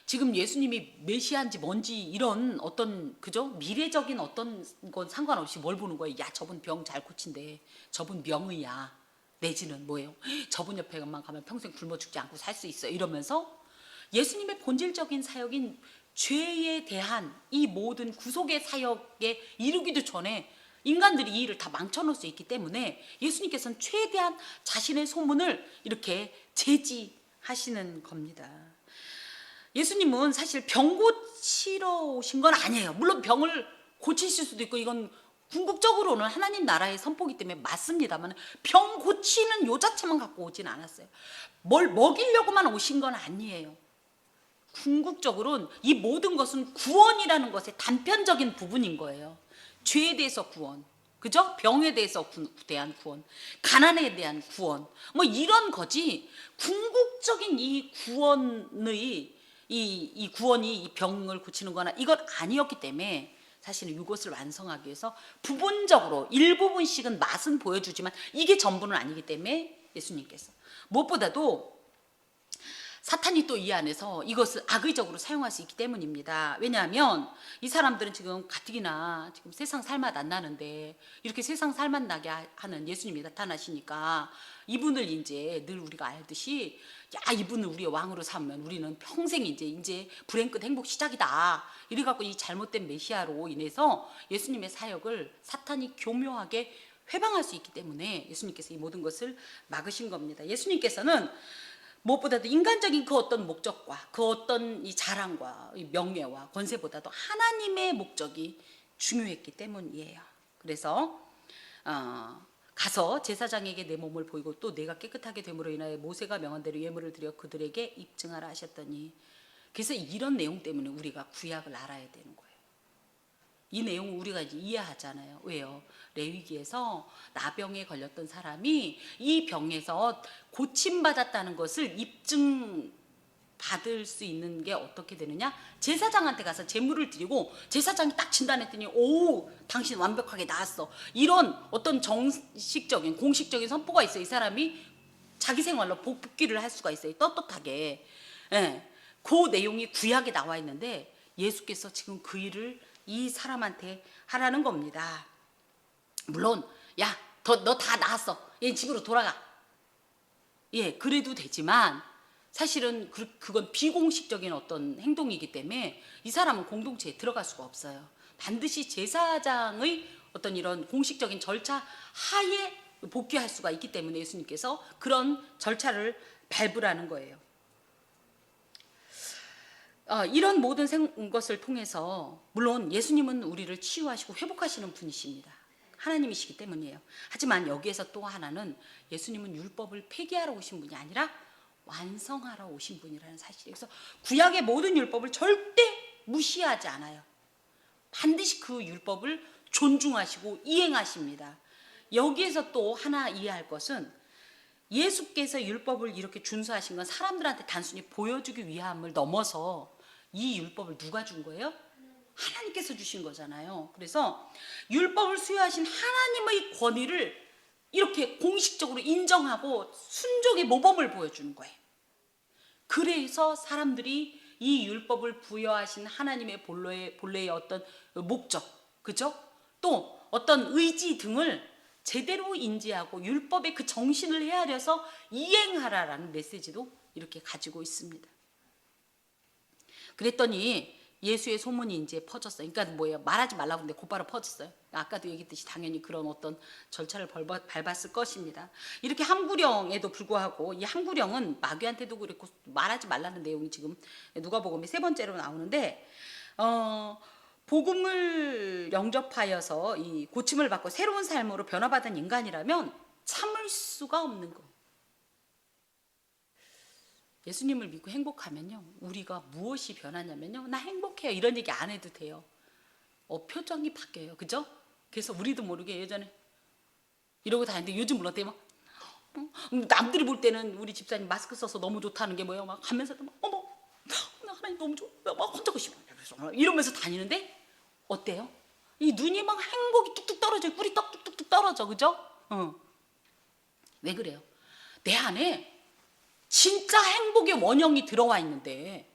A: 지금 예수님이 메시아인지 뭔지 이런 어떤 그죠? 미래적인 어떤 건 상관없이 뭘 보는 거예요? 야 저분 병 잘 고친대. 저분 명의야. 내지는 뭐예요? 저분 옆에만 가면 평생 굶어 죽지 않고 살 수 있어. 이러면서 예수님의 본질적인 사역인 죄에 대한 이 모든 구속의 사역에 이르기도 전에 인간들이 이 일을 다 망쳐놓을 수 있기 때문에 예수님께서는 최대한 자신의 소문을 이렇게 제지하시는 겁니다. 예수님은 사실 병 고치러 오신 건 아니에요. 물론 병을 고치실 수도 있고 이건 궁극적으로는 하나님 나라의 선포기 때문에 맞습니다만 병 고치는 요 자체만 갖고 오진 않았어요. 뭘 먹이려고만 오신 건 아니에요. 궁극적으로는 이 모든 것은 구원이라는 것의 단편적인 부분인 거예요. 죄에 대해서 구원, 그죠? 병에 대해서 대한 구원, 가난에 대한 구원, 뭐 이런 거지. 궁극적인 이 구원의 이 구원이 이 병을 고치는 거나 이것 아니었기 때문에 사실은 이것을 완성하기 위해서 부분적으로 일부분씩은 맛은 보여주지만 이게 전부는 아니기 때문에 예수님께서 무엇보다도 사탄이 또 이 안에서 이것을 악의적으로 사용할 수 있기 때문입니다. 왜냐하면 이 사람들은 지금 가뜩이나 지금 세상 살맛 안 나는데 이렇게 세상 살맛 나게 하는 예수님이 나타나시니까 이분을 이제 늘 우리가 알듯이 야 이분을 우리의 왕으로 삼으면 우리는 평생 이제 불행 끝 행복 시작이다. 이래갖고 이 잘못된 메시아로 인해서 예수님의 사역을 사탄이 교묘하게 회방할 수 있기 때문에 예수님께서 이 모든 것을 막으신 겁니다. 예수님께서는 무엇보다도 인간적인 그 어떤 목적과 그 어떤 이 자랑과 이 명예와 권세보다도 하나님의 목적이 중요했기 때문이에요. 그래서 가서 제사장에게 내 몸을 보이고 또 내가 깨끗하게 됨으로 인하여 모세가 명한 대로 예물을 드려 그들에게 입증하라 하셨더니 그래서 이런 내용 때문에 우리가 구약을 알아야 되는 거예요. 이 내용을 우리가 이제 이해하잖아요. 왜요? 레위기에서 나병에 걸렸던 사람이 이 병에서 고침받았다는 것을 입증 받을 수 있는 게 어떻게 되느냐? 제사장한테 가서 제물을 드리고 제사장이 딱 진단했더니 오, 당신 완벽하게 나았어. 이런 어떤 정식적인 공식적인 선포가 있어요. 이 사람이 자기 생활로 복귀를 할 수가 있어요. 떳떳하게. 예. 그 내용이 구약에 나와 있는데 예수께서 지금 그 일을 이 사람한테 하라는 겁니다. 물론 야, 너 다 나았어. 얘 집으로 돌아가. 예, 그래도 되지만 사실은 그건 비공식적인 어떤 행동이기 때문에 이 사람은 공동체에 들어갈 수가 없어요. 반드시 제사장의 어떤 이런 공식적인 절차 하에 복귀할 수가 있기 때문에 예수님께서 그런 절차를 밟으라는 거예요. 이런 모든 것을 통해서 물론 예수님은 우리를 치유하시고 회복하시는 분이십니다. 하나님이시기 때문이에요. 하지만 여기에서 또 하나는 예수님은 율법을 폐기하러 오신 분이 아니라 완성하러 오신 분이라는 사실이에요. 그래서 구약의 모든 율법을 절대 무시하지 않아요. 반드시 그 율법을 존중하시고 이행하십니다. 여기에서 또 하나 이해할 것은 예수께서 율법을 이렇게 준수하신 건 사람들한테 단순히 보여주기 위함을 넘어서 이 율법을 누가 준 거예요? 하나님께서 주신 거잖아요. 그래서 율법을 수여하신 하나님의 권위를 이렇게 공식적으로 인정하고 순종의 모범을 보여주는 거예요. 그래서 사람들이 이 율법을 부여하신 하나님의 본래의 어떤 목적, 그죠? 또 어떤 의지 등을 제대로 인지하고 율법의 그 정신을 헤아려서 이행하라라는 메시지도 이렇게 가지고 있습니다. 그랬더니 예수의 소문이 이제 퍼졌어요. 그러니까 뭐예요? 말하지 말라고 했는데 곧바로 퍼졌어요. 아까도 얘기했듯이 당연히 그런 어떤 절차를 밟았을 것입니다. 이렇게 함구령에도 불구하고 이 함구령은 마귀한테도 그랬고 말하지 말라는 내용이 지금 누가복음의 3번째로 나오는데 복음을 영접하여서 이 고침을 받고 새로운 삶으로 변화받은 인간이라면 참을 수가 없는 거예요. 예수님을 믿고 행복하면요, 우리가 무엇이 변하냐면요, 나 행복해요 이런 얘기 안 해도 돼요. 표정이 바뀌어요. 그죠? 그래서 우리도 모르게 예전에 이러고 다녔는데 요즘 은 어때요? 남들이 볼 때는 우리 집사님 마스크 써서 너무 좋다는 게 뭐예요? 막 가면서도 막 어머 나 하나님 너무 좋아 막 혼자고 싶어 이러면서 다니는데 어때요? 이 눈이 막 행복이 뚝뚝 떨어져요. 꿀이 뚝뚝뚝 떨어져. 그죠? 왜 그래요? 내 안에 진짜 행복의 원형이 들어와 있는데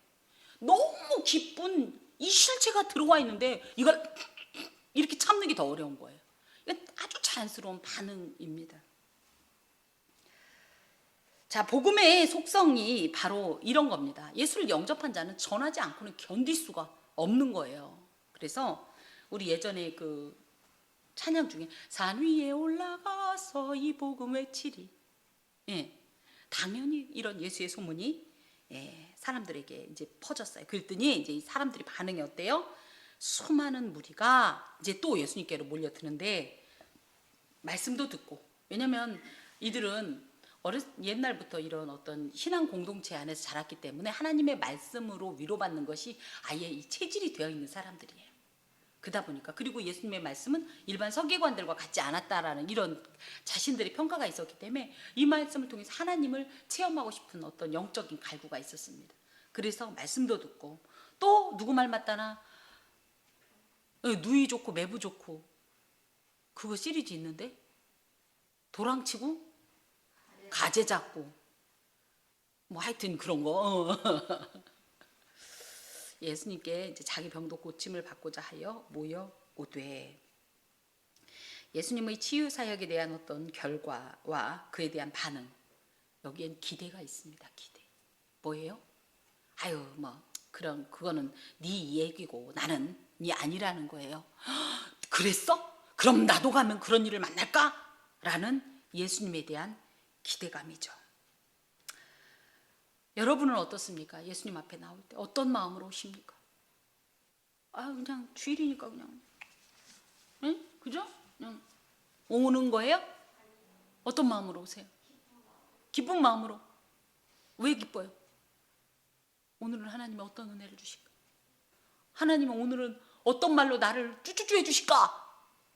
A: 너무 기쁜 이 실체가 들어와 있는데 이걸 이렇게 참는 게 더 어려운 거예요. 이건 아주 자연스러운 반응입니다. 자, 복음의 속성이 바로 이런 겁니다. 예수를 영접한 자는 전하지 않고는 견딜 수가 없는 거예요. 그래서 우리 예전에 그 찬양 중에 산 위에 올라가서 이 복음 외치리. 예, 당연히 이런 예수의 소문이 사람들에게 이제 퍼졌어요. 그랬더니 이제 사람들이 반응이 어때요? 수많은 무리가 이제 또 예수님께로 몰려드는데 말씀도 듣고, 왜냐면 이들은 옛날부터 이런 어떤 신앙 공동체 안에서 자랐기 때문에 하나님의 말씀으로 위로받는 것이 아예 이 체질이 되어 있는 사람들이에요. 그러다 보니까, 그리고 예수님의 말씀은 일반 서기관들과 같지 않았다라는 이런 자신들의 평가가 있었기 때문에 이 말씀을 통해서 하나님을 체험하고 싶은 어떤 영적인 갈구가 있었습니다. 그래서 말씀도 듣고, 또 누구 말 맞다나 누이 좋고 매부 좋고 그거 시리즈 있는데 도랑치고 가재 잡고 뭐 하여튼 그런 거 예수님께 이제 자기 병도 고침을 받고자 하여 모여 오되, 예수님의 치유 사역에 대한 어떤 결과와 그에 대한 반응, 여기엔 기대가 있습니다. 기대. 뭐예요? 아유 뭐 그거는 네 얘기고 나는 네 아니라는 거예요. 그랬어? 그럼 나도 가면 그런 일을 만날까? 라는 예수님에 대한 기대감이죠. 여러분은 어떻습니까? 예수님 앞에 나올 때 어떤 마음으로 오십니까? 그냥 주일이니까 그냥, 응? 그죠? 그냥 오는 거예요? 어떤 마음으로 오세요? 기쁜 마음으로. 왜 기뻐요? 오늘은 하나님이 어떤 은혜를 주실까? 하나님은 오늘은 어떤 말로 나를 쭈쭈쭈 해주실까?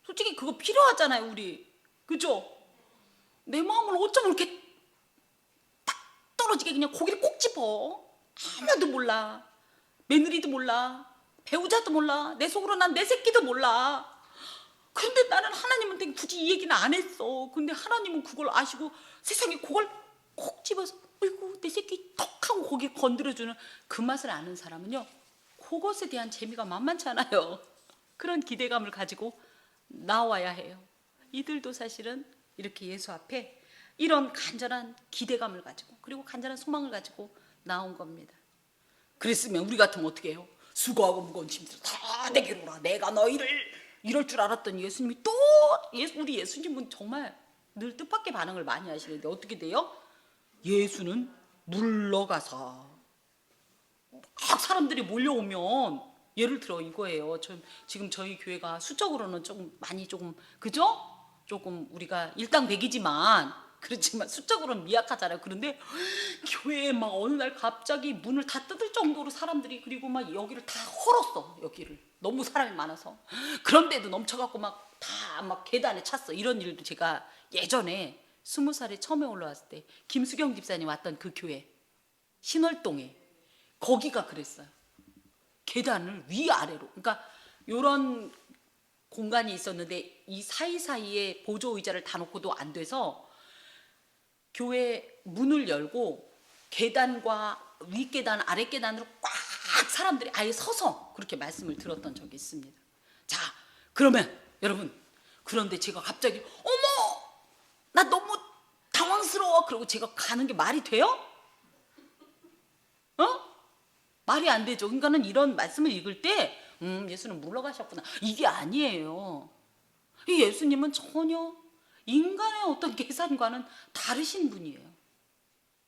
A: 솔직히 그거 필요하잖아요, 우리. 그죠? 내 마음을 어쩜 이렇게 딱 떨어지게 그냥 고기를 꼭 집어. 아무도 몰라. 며느리도 몰라. 배우자도 몰라. 내 속으로 난 내 새끼도 몰라. 그런데 나는 하나님한테 굳이 이 얘기는 안 했어. 근데 하나님은 그걸 아시고 세상에 그걸 콕 집어서 어이구 내 새끼 턱 하고 거기에 건드려주는 그 맛을 아는 사람은요, 그것에 대한 재미가 만만치 않아요. 그런 기대감을 가지고 나와야 해요. 이들도 사실은 이렇게 예수 앞에 이런 간절한 기대감을 가지고 그리고 간절한 소망을 가지고 나온 겁니다. 그랬으면 우리 같으면 어떻게 해요? 수고하고 무거운 짐들 다 내게로 오라. 내가 너희를 이럴 줄 알았더니 예수님이 또 우리 예수님은 정말 늘 뜻밖의 반응을 많이 하시는데 어떻게 돼요? 예수는 물러가서 막 사람들이 몰려오면 예를 들어 이거예요. 지금 저희 교회가 수적으로는 조금 많이 조금 그죠? 조금 우리가 일당백이지만 그렇지만 수적으로는 미약하잖아요. 그런데 교회에 막 어느 날 갑자기 문을 다 뜯을 정도로 사람들이 그리고 막 여기를 다 헐었어. 여기를 너무 사람이 많아서 그런데도 넘쳐갖고 막 다 막 계단에 찼어. 이런 일도 제가 예전에 20살에 처음에 올라왔을 때 김수경 집사님 왔던 그 교회 신월동에 거기가 그랬어요. 계단을 위아래로 그러니까 요런 공간이 있었는데 이 사이사이에 보조 의자를 다 놓고도 안 돼서 교회 문을 열고 계단과 윗계단 아랫계단으로 꽉 사람들이 아예 서서 그렇게 말씀을 들었던 적이 있습니다. 자 그러면 여러분 그런데 제가 갑자기 어머 나 너무 당황스러워 그러고 제가 가는 게 말이 돼요? 말이 안 되죠. 그러니까는 이런 말씀을 읽을 때 예수는 물러가셨구나 이게 아니에요. 이 예수님은 전혀 인간의 어떤 계산과는 다르신 분이에요.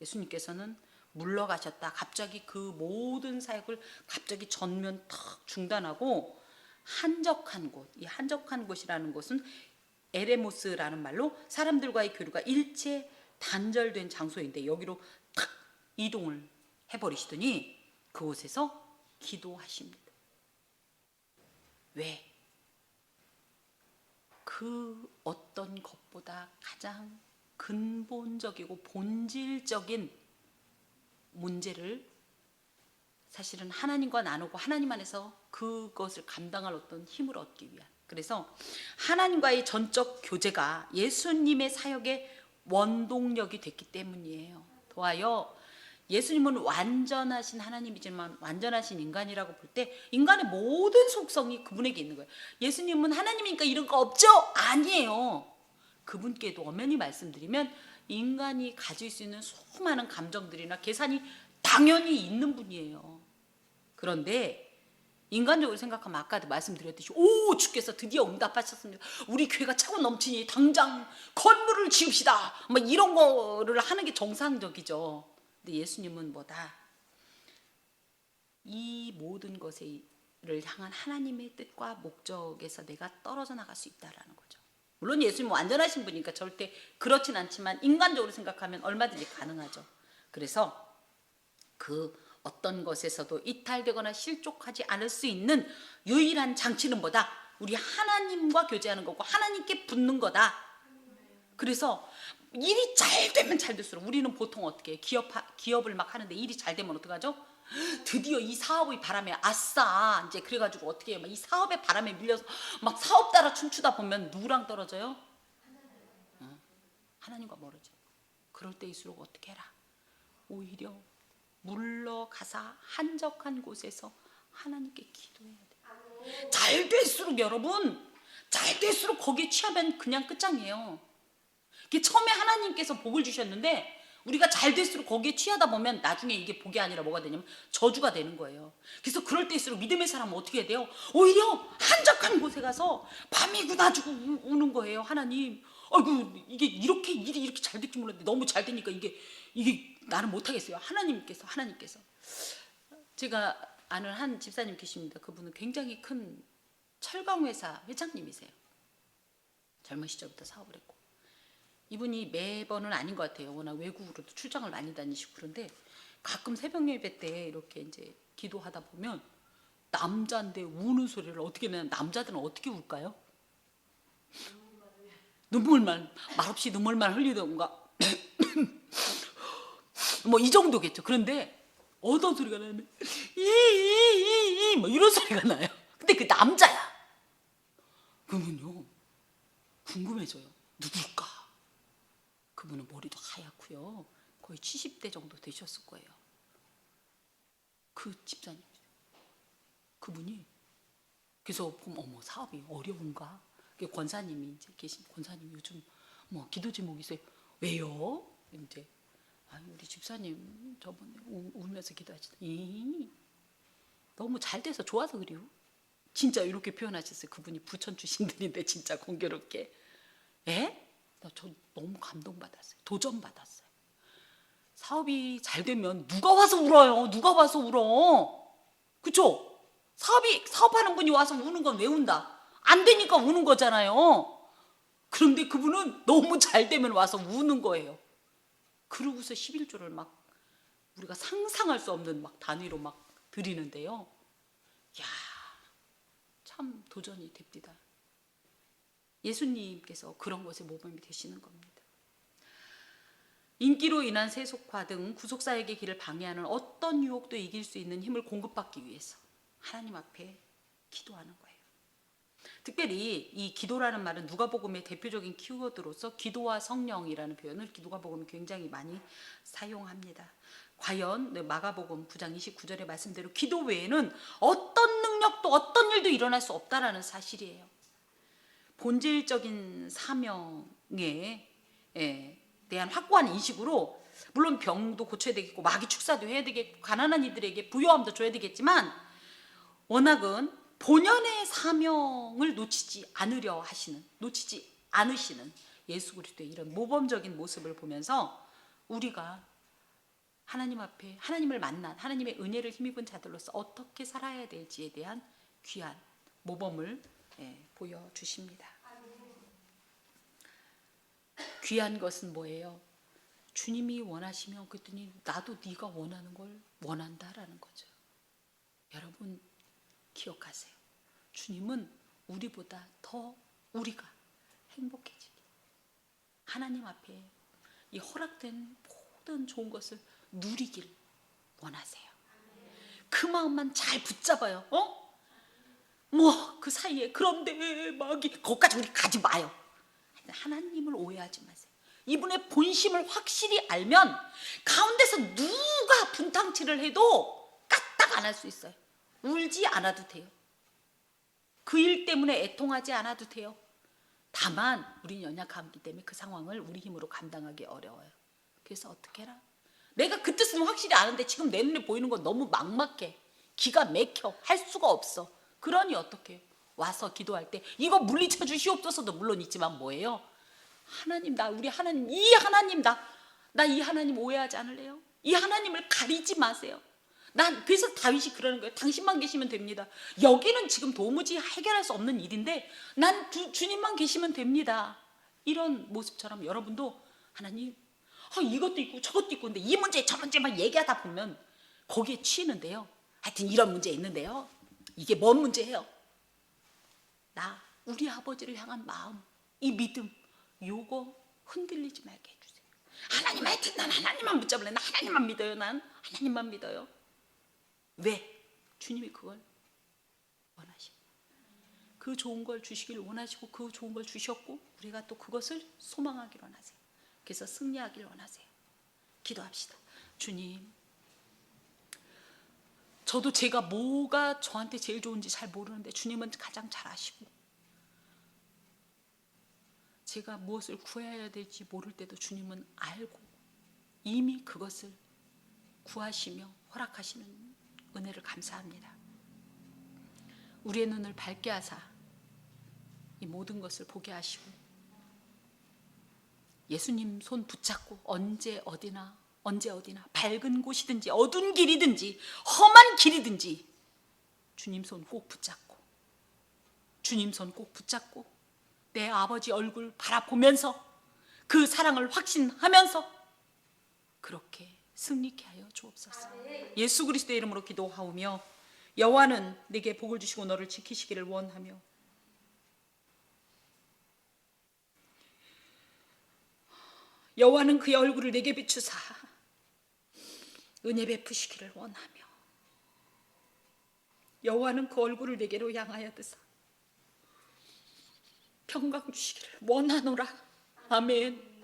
A: 예수님께서는 물러가셨다. 갑자기 그 모든 사역을 갑자기 전면 탁 중단하고 한적한 곳, 이 한적한 곳이라는 곳은 에레모스라는 말로 사람들과의 교류가 일체 단절된 장소인데 여기로 탁 이동을 해버리시더니 그곳에서 기도하십니다. 왜? 그 어떤 것보다 가장 근본적이고 본질적인 문제를 사실은 하나님과 나누고 하나님 안에서 그것을 감당할 어떤 힘을 얻기 위한 그래서 하나님과의 전적 교제가 예수님의 사역의 원동력이 됐기 때문이에요. 더하여 예수님은 완전하신 하나님이지만 완전하신 인간이라고 볼 때 인간의 모든 속성이 그분에게 있는 거예요. 예수님은 하나님이니까 이런 거 없죠? 아니에요. 그분께도 엄연히 말씀드리면 인간이 가질 수 있는 수많은 감정들이나 계산이 당연히 있는 분이에요. 그런데 인간적으로 생각하면 아까도 말씀드렸듯이 오 주께서 드디어 응답하셨습니다. 우리 교회가 차고 넘치니 당장 건물을 지읍시다. 막 이런 거를 하는 게 정상적이죠. 근데 예수님은 뭐다? 이 모든 것을 향한 하나님의 뜻과 목적에서 내가 떨어져 나갈 수 있다라는 거죠. 물론 예수님은 완전하신 분이니까 절대 그렇진 않지만 인간적으로 생각하면 얼마든지 가능하죠. 그래서 그 어떤 것에서도 이탈되거나 실족하지 않을 수 있는 유일한 장치는 뭐다? 우리 하나님과 교제하는 거고 하나님께 붙는 거다. 그래서 일이 잘 되면 잘 될수록 우리는 보통 어떻게 해요? 기업을 막 하는데 일이 잘 되면 어떡하죠? 드디어 이 사업의 바람에 아싸 이제 그래가지고 어떻게 해요? 막 이 사업의 바람에 밀려서 막 사업 따라 춤추다 보면 누구랑 떨어져요? 하나님과 멀어져. 그럴 때일수록 어떻게 해라? 오히려 물러가사 한적한 곳에서 하나님께 기도해야 돼. 잘 될수록 여러분 잘 될수록 거기에 취하면 그냥 끝장이에요. 처음에 하나님께서 복을 주셨는데 우리가 잘 될수록 거기에 취하다 보면 나중에 이게 복이 아니라 뭐가 되냐면 저주가 되는 거예요. 그래서 그럴 때일수록 믿음의 사람은 어떻게 해야 돼요? 오히려 한적한 곳에 가서 밤이 굳어지고 우는 거예요. 하나님 아이고 이게 이렇게 일이 이렇게 잘 될 줄 몰랐는데 너무 잘 되니까 이게 나는 못하겠어요. 하나님께서 제가 아는 한 집사님 계십니다. 그분은 굉장히 큰 철강회사 회장님이세요. 젊은 시절부터 사업을 했고 이분이 매번은 아닌 것 같아요. 워낙 외국으로도 출장을 많이 다니시고 그런데 가끔 새벽 예배 때 이렇게 이제 기도하다 보면 남자인데 우는 소리를 어떻게 내면 남자들은 어떻게 울까요? 말없이 눈물만 흘리던가 뭐 이 정도겠죠. 그런데 어떤 소리가 나냐면 이이이이 뭐 이런 소리가 나요. 근데 그 남자야. 그러면요 궁금해져요. 누굴까? 그분은 머리도 하얗고요. 거의 70대 정도 되셨을 거예요. 그 집사님. 그분이 그래서 보면 어머 사업이 어려운가? 권사님이 이제 계신 권사님 요즘 뭐 기도 제목 있어요. 왜요? 이제 아니 우리 집사님 저번에 울면서 기도하시다. 너무 잘 돼서 좋아서 그래요. 진짜 이렇게 표현하셨어요. 그분이 부천 출신들인데 진짜 공교롭게. 에? 저 너무 감동받았어요. 도전받았어요. 사업이 잘 되면 누가 와서 울어요? 누가 와서 울어? 그쵸? 사업하는 분이 와서 우는 건 왜 운다? 안 되니까 우는 거잖아요. 그런데 그분은 너무 잘 되면 와서 우는 거예요. 그러고서 11조를 막 우리가 상상할 수 없는 막 단위로 막 드리는데요. 야, 참 도전이 됩니다. 예수님께서 그런 것에 모범이 되시는 겁니다. 인기로 인한 세속화 등 구속사역의 길을 방해하는 어떤 유혹도 이길 수 있는 힘을 공급받기 위해서 하나님 앞에 기도하는 거예요. 특별히 이 기도라는 말은 누가복음의 대표적인 키워드로서 기도와 성령이라는 표현을 누가복음이 굉장히 많이 사용합니다. 과연 마가복음 9장 29절의 말씀대로 기도 외에는 어떤 능력도 어떤 일도 일어날 수 없다라는 사실이에요. 본질적인 사명에 대한 확고한 인식으로 물론 병도 고쳐야 되겠고 마귀 축사도 해야 되겠고 가난한 이들에게 부요함도 줘야 되겠지만 워낙은 본연의 사명을 놓치지 않으시는 예수 그리스도의 이런 모범적인 모습을 보면서 우리가 하나님 앞에 하나님을 만난 하나님의 은혜를 힘입은 자들로서 어떻게 살아야 될지에 대한 귀한 모범을 보여주십니다. 귀한 것은 뭐예요? 주님이 원하시면 그랬더니 나도 네가 원하는 걸 원한다라는 거죠. 여러분 기억하세요. 주님은 우리보다 더 우리가 행복해지게 하나님 앞에 이 허락된 모든 좋은 것을 누리길 원하세요. 그 마음만 잘 붙잡아요. 뭐 그 사이에 그런데 마귀 거기까지 우리 가지 마요. 하나님을 오해하지 마세요. 이분의 본심을 확실히 알면 가운데서 누가 분탕치를 해도 까딱 안 할 수 있어요. 울지 않아도 돼요. 그 일 때문에 애통하지 않아도 돼요. 다만 우리는 연약하기 때문에 그 상황을 우리 힘으로 감당하기 어려워요. 그래서 어떻게 해라? 내가 그 뜻은 확실히 아는데 지금 내 눈에 보이는 건 너무 막막해. 기가 막혀. 할 수가 없어. 그러니 어떻게 해요? 와서 기도할 때 이거 물리쳐 주시옵소서도 물론 있지만 뭐예요? 하나님 나 우리 하나님 이 하나님 나 이 하나님 오해하지 않을래요? 이 하나님을 가리지 마세요. 난 그래서 다윗이 그러는 거예요. 당신만 계시면 됩니다. 여기는 지금 도무지 해결할 수 없는 일인데 난 주님만 계시면 됩니다. 이런 모습처럼 여러분도 하나님 이것도 있고 저것도 있고 근데 이 문제 저 문제만 얘기하다 보면 거기에 치이는데요. 하여튼 이런 문제 있는데요. 이게 뭔 문제예요? 우리 아버지를 향한 마음, 이 믿음, 요거 흔들리지 말게 해주세요. 하나님 하여튼 난 하나님만 붙잡을래. 난 하나님만 믿어요. 난 하나님만 믿어요. 왜? 주님이 그걸 원하시고 그 좋은 걸 주시길 원하시고 그 좋은 걸 주셨고 우리가 또 그것을 소망하길 원하세요. 그래서 승리하길 원하세요. 기도합시다. 주님, 저도 제가 뭐가 저한테 제일 좋은지 잘 모르는데 주님은 가장 잘 아시고 제가 무엇을 구해야 될지 모를 때도 주님은 알고 이미 그것을 구하시며 허락하시는 은혜를 감사합니다. 우리의 눈을 밝게 하사 이 모든 것을 보게 하시고 예수님 손 붙잡고 언제 어디나 밝은 곳이든지 어두운 길이든지 험한 길이든지 주님 손 꼭 붙잡고 주님 손 꼭 붙잡고 내 아버지 얼굴 바라보면서 그 사랑을 확신하면서 그렇게 승리케 하여 주옵소서. 예수 그리스도의 이름으로 기도하오며 여호와는 내게 복을 주시고 너를 지키시기를 원하며 여호와는 그의 얼굴을 내게 비추사 은혜 베푸시기를 원하며 여호와는 그 얼굴을 내게로 향하여 드사 평강 주시기를 원하노라. 아멘.